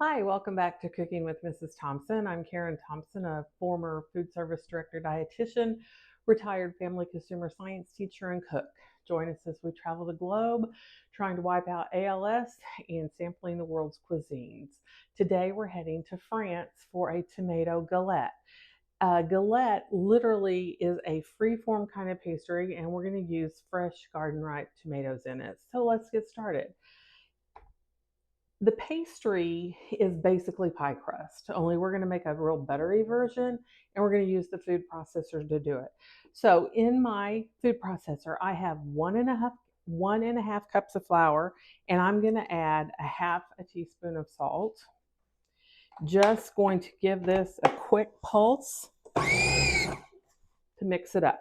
Hi, welcome back to Cooking with Mrs. Thompson. I'm Karen Thompson, a former food service director, dietitian, retired family consumer science teacher, and cook. Join us as we travel the globe trying to wipe out ALS and sampling the world's cuisines. Today we're heading to France for a tomato galette. Galette literally is a free-form kind of pastry, and we're going to use fresh garden-ripe tomatoes in it. So let's get started. The pastry is basically pie crust, only we're going to make a real buttery version, and we're going to use the food processor to do it. So in my food processor, I have one and a half cups of flour, and I'm going to add a half a teaspoon of salt. Just going to give this a quick pulse to mix it up.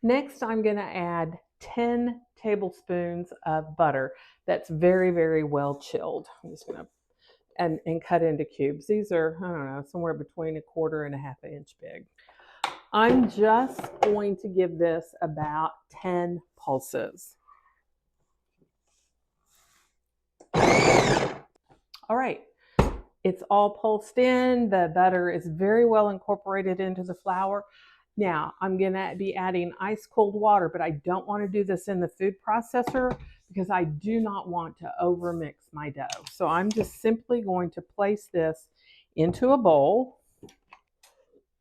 Next, I'm going to add 10 tablespoons of butter that's very, very well chilled. I'm just going to and cut into cubes. These are, I don't know, somewhere between a quarter and a half an inch big. I'm just going to give this about 10 pulses. All right, it's all pulsed in. The butter is very well incorporated into the flour. Now, I'm going to be adding ice cold water, but I don't want to do this in the food processor because I do not want to overmix my dough. So I'm just simply going to place this into a bowl,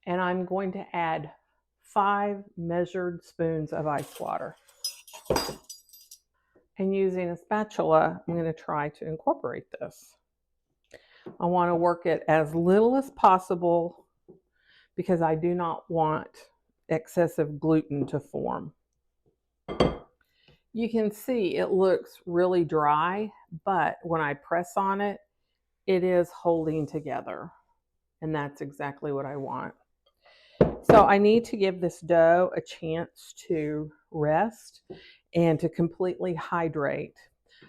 and I'm going to add 5 measured spoons of ice water. And using a spatula, I'm going to try to incorporate this. I want to work it as little as possible because I do not want excessive gluten to form. You can see it looks really dry, but when I press on it, it is holding together. And that's exactly what I want. So I need to give this dough a chance to rest and to completely hydrate.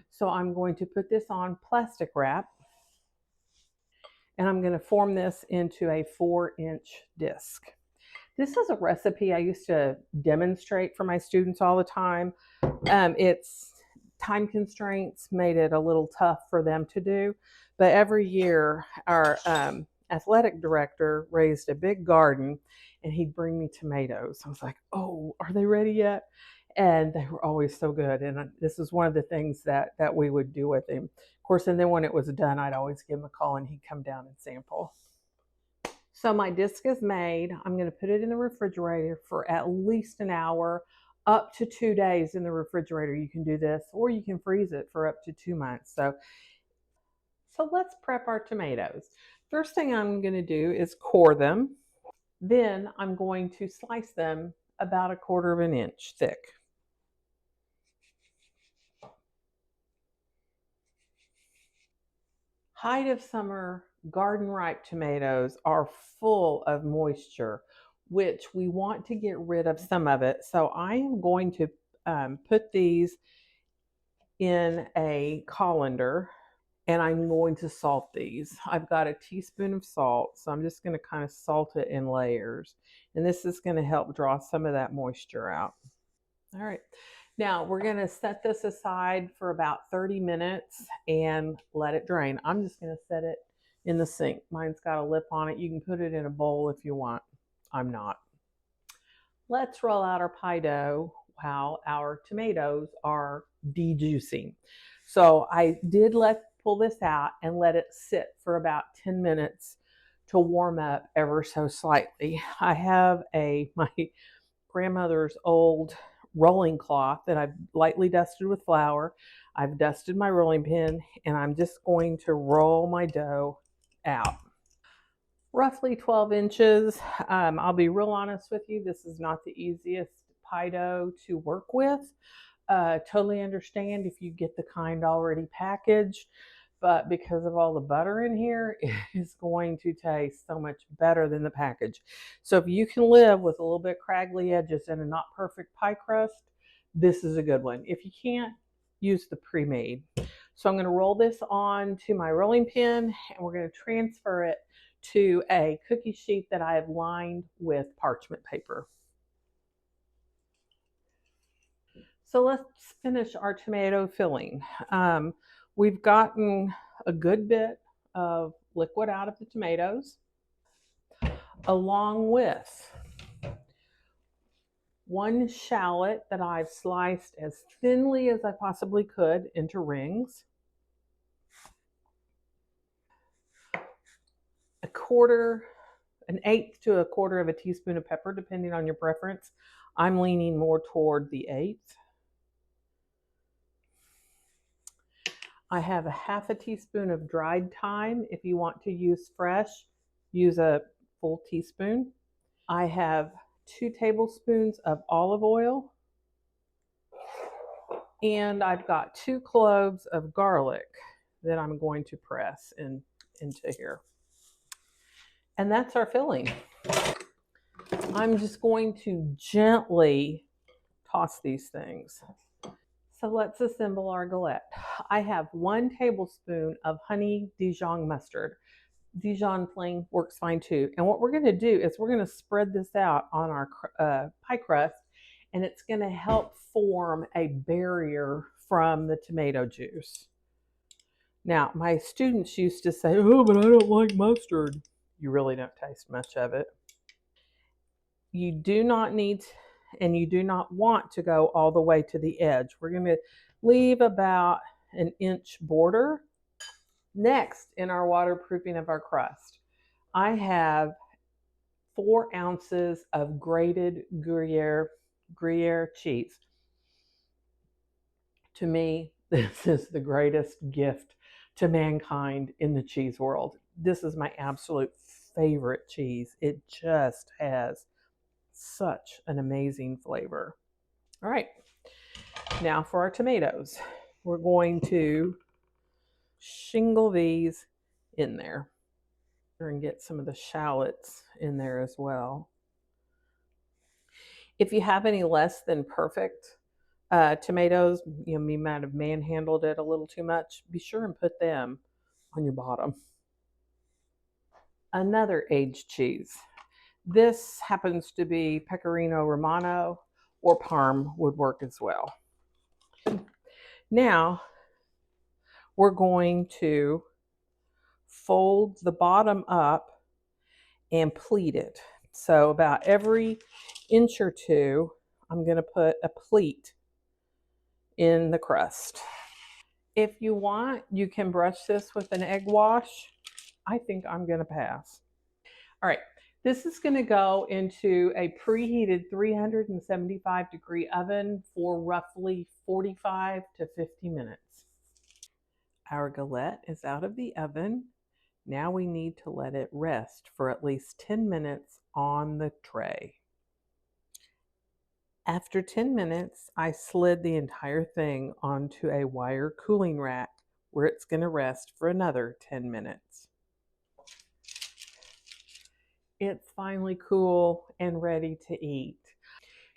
So I'm going to put this on plastic wrap, and I'm going to form this into a 4-inch disc. This is a recipe I used to demonstrate for my students all the time. It's time constraints made it a little tough for them to do, but every year our athletic director raised a big garden, and he'd bring me tomatoes. I was like, oh, are they ready yet? And they were always so good. And this is one of the things that we would do with him. Of course, and then when it was done, I'd always give him a call and he'd come down and sample. So my disc is made. I'm going to put it in the refrigerator for at least an hour, up to 2 days in the refrigerator. You can do this, or you can freeze it for up to 2 months. So let's prep our tomatoes. First thing I'm going to do is core them. Then I'm going to slice them about a quarter of an inch thick. Height of summer garden ripe tomatoes are full of moisture, which we want to get rid of some of it. So I am going to put these in a colander, and I'm going to salt these. I've got a teaspoon of salt, so I'm just going to kind of salt it in layers. And this is going to help draw some of that moisture out. All right. Now we're going to set this aside for about 30 minutes and let it drain. I'm just going to set it in the sink. Mine's got a lip on it. You can put it in a bowl if you want. I'm not. Let's roll out our pie dough while our tomatoes are dejuicing. So I did pull this out and let it sit for about 10 minutes to warm up ever so slightly. I have my grandmother's old rolling cloth that I've lightly dusted with flour. I've dusted my rolling pin, and I'm just going to roll my dough out. Roughly 12 inches. I'll be real honest with you, this is not the easiest pie dough to work with. Totally understand if you get the kind already packaged, but because of all the butter in here, it is going to taste so much better than the package. So if you can live with a little bit craggly edges and a not perfect pie crust, this is a good one. If you can't, use the pre-made. So I'm going to roll this on to my rolling pin, and we're going to transfer it to a cookie sheet that I have lined with parchment paper. So let's finish our tomato filling. We've gotten a good bit of liquid out of the tomatoes, along with 1 shallot that I've sliced as thinly as I possibly could into rings, an eighth to a quarter of a teaspoon of pepper, depending on your preference. I'm leaning more toward the eighth. I have a half a teaspoon of dried thyme. If you want to use fresh, use a full teaspoon. I have 2 tablespoons of olive oil. And I've got 2 cloves of garlic that I'm going to press into here. And that's our filling. I'm just going to gently toss these things. So let's assemble our galette. I have 1 tablespoon of honey Dijon mustard. Dijon plain works fine too. And what we're going to do is we're going to spread this out on our pie crust, and it's going to help form a barrier from the tomato juice. Now, my students used to say, "Oh, but I don't like mustard." You really don't taste much of it. You do not need and you do not want to go all the way to the edge. We're going to leave about an inch border. Next, in our waterproofing of our crust, I have 4 ounces of grated Gruyere cheese. To me, this is the greatest gift to mankind in the cheese world. This is my absolute favorite cheese. It just has such an amazing flavor. All right, now for our tomatoes. We're going to shingle these in there and get some of the shallots in there as well. If you have any less than perfect tomatoes, you might have manhandled it a little too much, be sure and put them on your bottom. Another aged cheese. This happens to be Pecorino Romano, or Parm would work as well. Now, we're going to fold the bottom up and pleat it. So about every inch or two, I'm going to put a pleat in the crust. If you want, you can brush this with an egg wash. I think I'm going to pass. All right, this is going to go into a preheated 375-degree oven for roughly 45 to 50 minutes. Our galette is out of the oven. Now we need to let it rest for at least 10 minutes on the tray. After 10 minutes, I slid the entire thing onto a wire cooling rack where it's going to rest for another 10 minutes. It's finally cool and ready to eat.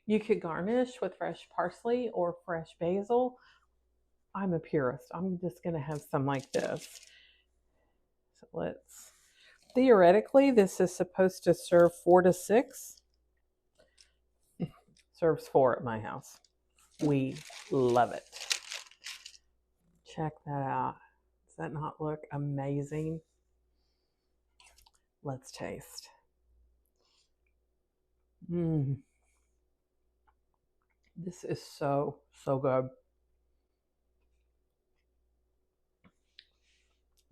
You could garnish with fresh parsley or fresh basil. I'm a purist. I'm just going to have some like this. So theoretically, this is supposed to serve 4 to 6. Serves 4 at my house. We love it. Check that out. Does that not look amazing? Let's taste. This is so, so good.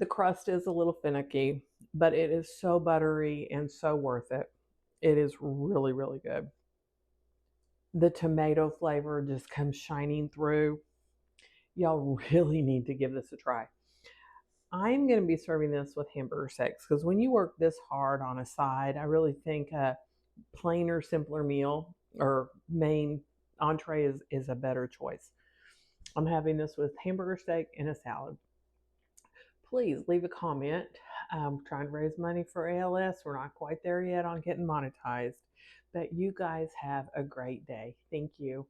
The crust is a little finicky, but it is so buttery and so worth it. It is really, really good. The tomato flavor just comes shining through. Y'all really need to give this a try. I'm going to be serving this with hamburger steaks because when you work this hard on a side, I really think a plainer, simpler meal or main entree is a better choice. I'm having this with hamburger steak and a salad. Please leave a comment. I'm trying to raise money for ALS. We're not quite there yet on getting monetized, but you guys have a great day. Thank you.